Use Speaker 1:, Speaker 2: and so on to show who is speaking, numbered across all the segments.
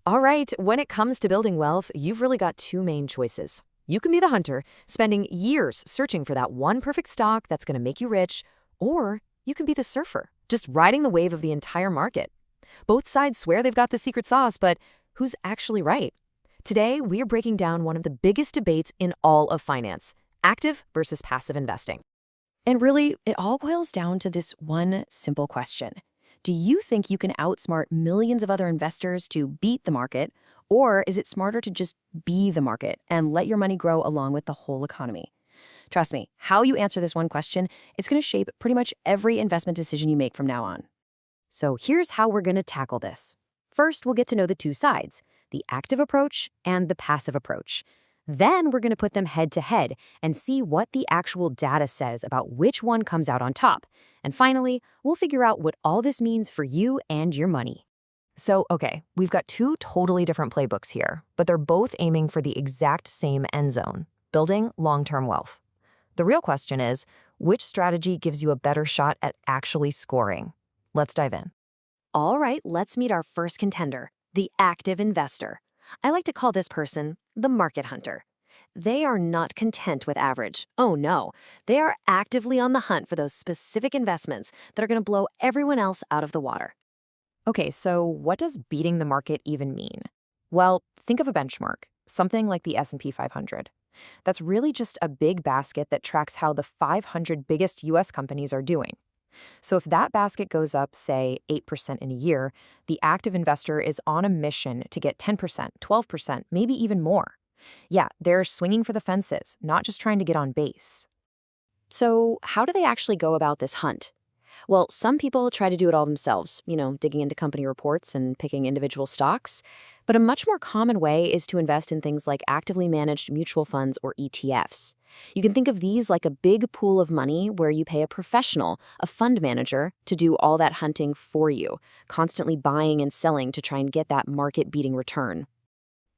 Speaker 1: All right, when it comes to building wealth, you've really got two main choices. You can be the hunter, spending years searching for that one perfect stock that's going to make you rich, or you can be the surfer, just riding the wave of the entire market. Both sides swear they've got the secret sauce, but who's actually right? Today, we are breaking down one of the biggest debates in all of finance: active versus passive investing. And really, it all boils down to this one simple question. Do you think you can outsmart millions of other investors to beat the market, or is it smarter to just be the market and let your money grow along with the whole economy? Trust me, how you answer this one question, it's going to shape pretty much every investment decision you make from now on. So here's how we're going to tackle this. First, we'll get to know the two sides, the active approach and the passive approach. Then we're going to put them head to head and see what the actual data says about which one comes out on top. And finally, we'll figure out what all this means for you and your money. So, okay, we've got two totally different playbooks here, but they're both aiming for the exact same end zone: building long-term wealth. The real question is, which strategy gives you a better shot at actually scoring? Let's dive in. All right, let's meet our first contender, the active investor. I like to call this person the market hunter. They are not content with average. Oh no, they are actively on the hunt for those specific investments that are going to blow everyone else out of the water. Okay, so what does beating the market even mean? Well, think of a benchmark, something like the S&P 500. That's really just a big basket that tracks how the 500 biggest US companies are doing. So if that basket goes up, say, 8% in a year, the active investor is on a mission to get 10%, 12%, maybe even more. Yeah, they're swinging for the fences, not just trying to get on base. So how do they actually go about this hunt? Well, some people try to do it all themselves, digging into company reports and picking individual stocks. But a much more common way is to invest in things like actively managed mutual funds or ETFs. You can think of these like a big pool of money where you pay a professional, a fund manager, to do all that hunting for you, constantly buying and selling to try and get that market-beating return.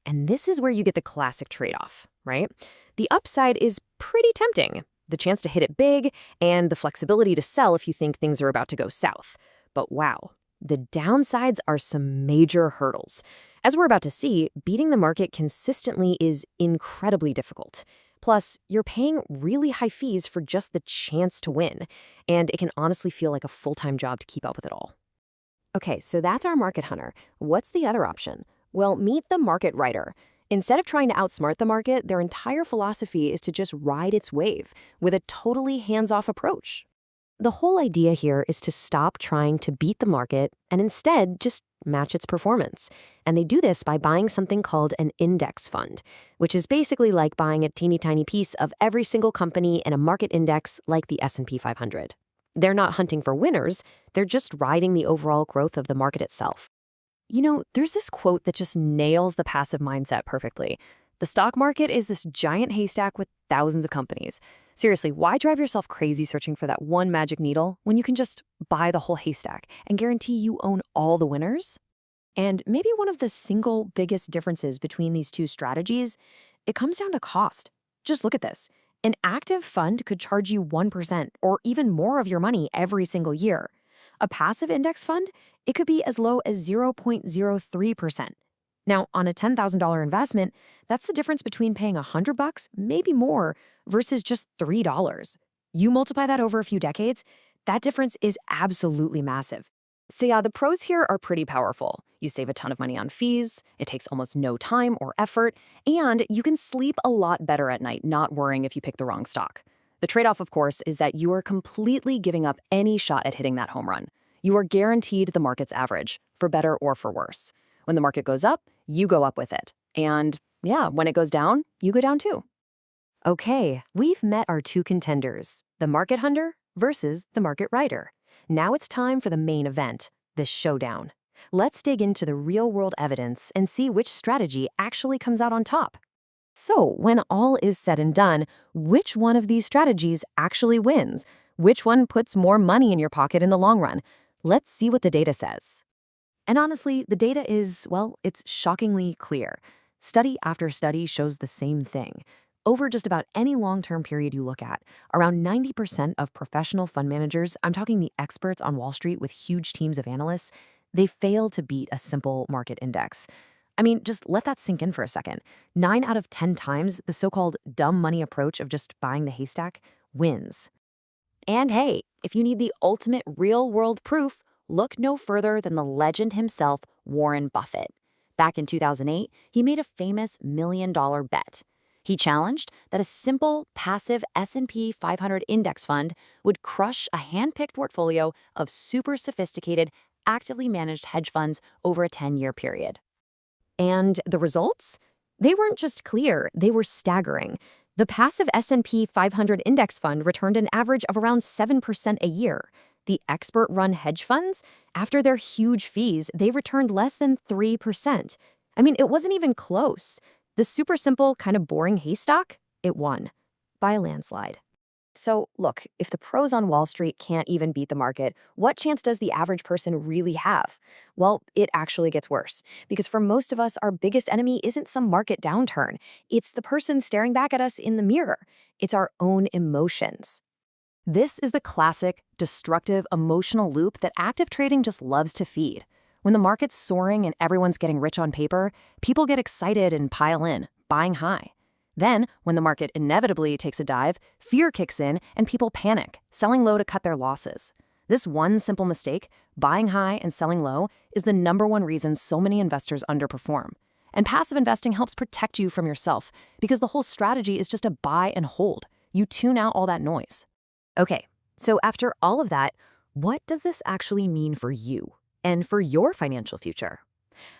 Speaker 1: And this is where you get the classic trade-off, right? The upside is pretty tempting: the chance to hit it big and the flexibility to sell if you think things are about to go south. But wow, the downsides are some major hurdles. As we're about to see, beating the market consistently is incredibly difficult. Plus, you're paying really high fees for just the chance to win, and it can honestly feel like a full-time job to keep up with it all. Okay, so that's our market hunter. What's the other option? Well, meet the market rider. Instead of trying to outsmart the market, their entire philosophy is to just ride its wave with a totally hands-off approach. The whole idea here is to stop trying to beat the market and instead just match its performance. And they do this by buying something called an index fund, which is basically like buying a teeny tiny piece of every single company in a market index like the S&P 500. They're not hunting for winners, they're just riding the overall growth of the market itself. There's this quote that just nails the passive mindset perfectly. The stock market is this giant haystack with thousands of companies. Seriously, why drive yourself crazy searching for that one magic needle when you can just buy the whole haystack and guarantee you own all the winners? And maybe one of the single biggest differences between these two strategies, it comes down to cost. Just look at this. An active fund could charge you 1% or even more of your money every single year. A passive index fund, it could be as low as 0.03%. Now, on a $10,000 investment, that's the difference between paying $100, maybe more, versus just $3. You multiply that over a few decades, that difference is absolutely massive. So yeah, the pros here are pretty powerful. You save a ton of money on fees, it takes almost no time or effort, and you can sleep a lot better at night not worrying if you pick the wrong stock. The trade-off, of course, is that you are completely giving up any shot at hitting that home run. You are guaranteed the market's average, for better or for worse. When the market goes up, you go up with it. And yeah, when it goes down, you go down too. Okay, we've met our two contenders, the market hunter versus the market rider. Now it's time for the main event, the showdown. Let's dig into the real-world evidence and see which strategy actually comes out on top. So, when all is said and done, which one of these strategies actually wins? Which one puts more money in your pocket in the long run? Let's see what the data says. And honestly, the data is, well, it's shockingly clear. Study after study shows the same thing. Over just about any long-term period you look at, around 90% of professional fund managers, I'm talking the experts on Wall Street with huge teams of analysts, they fail to beat a simple market index. I mean, just let that sink in for a second. 9 out of 10 times, the so-called dumb money approach of just buying the haystack wins. And hey, if you need the ultimate real-world proof, look no further than the legend himself, Warren Buffett. Back in 2008, he made a famous $1 million bet. He challenged that a simple, passive S&P 500 index fund would crush a hand-picked portfolio of super sophisticated, actively managed hedge funds over a 10-year period. And the results? They weren't just clear, they were staggering. The passive S&P 500 index fund returned an average of around 7% a year. The expert-run hedge funds, after their huge fees, they returned less than 3%. I mean, it wasn't even close. The super simple, kind of boring haystack, it won by a landslide. So, look, if the pros on Wall Street can't even beat the market, what chance does the average person really have? Well, it actually gets worse. Because for most of us, our biggest enemy isn't some market downturn. It's the person staring back at us in the mirror. It's our own emotions. This is the classic, destructive, emotional loop that active trading just loves to feed. When the market's soaring and everyone's getting rich on paper, people get excited and pile in, buying high. Then, when the market inevitably takes a dive, fear kicks in and people panic, selling low to cut their losses. This one simple mistake, buying high and selling low, is the #1 reason so many investors underperform. And passive investing helps protect you from yourself because the whole strategy is just to buy and hold. You tune out all that noise. Okay, so after all of that, what does this actually mean for you and for your financial future?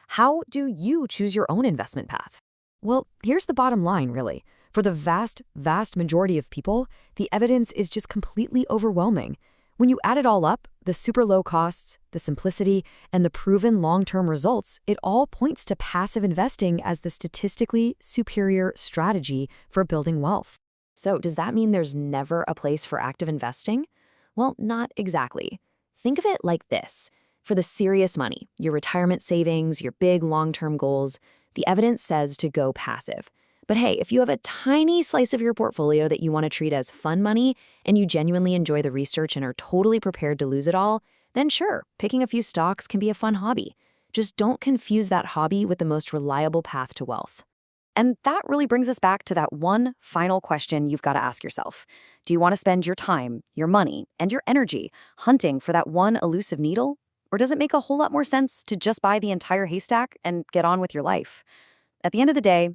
Speaker 1: How do you choose your own investment path? Well, here's the bottom line, really. For the vast, vast majority of people, the evidence is just completely overwhelming. When you add it all up, the super low costs, the simplicity, and the proven long-term results, it all points to passive investing as the statistically superior strategy for building wealth. So does that mean there's never a place for active investing? Well, not exactly. Think of it like this. For the serious money, your retirement savings, your big long-term goals, the evidence says to go passive. But hey, if you have a tiny slice of your portfolio that you want to treat as fun money and you genuinely enjoy the research and are totally prepared to lose it all, then sure, picking a few stocks can be a fun hobby. Just don't confuse that hobby with the most reliable path to wealth. And that really brings us back to that one final question you've got to ask yourself. Do you want to spend your time, your money, and your energy hunting for that one elusive needle? Or does it make a whole lot more sense to just buy the entire haystack and get on with your life? At the end of the day,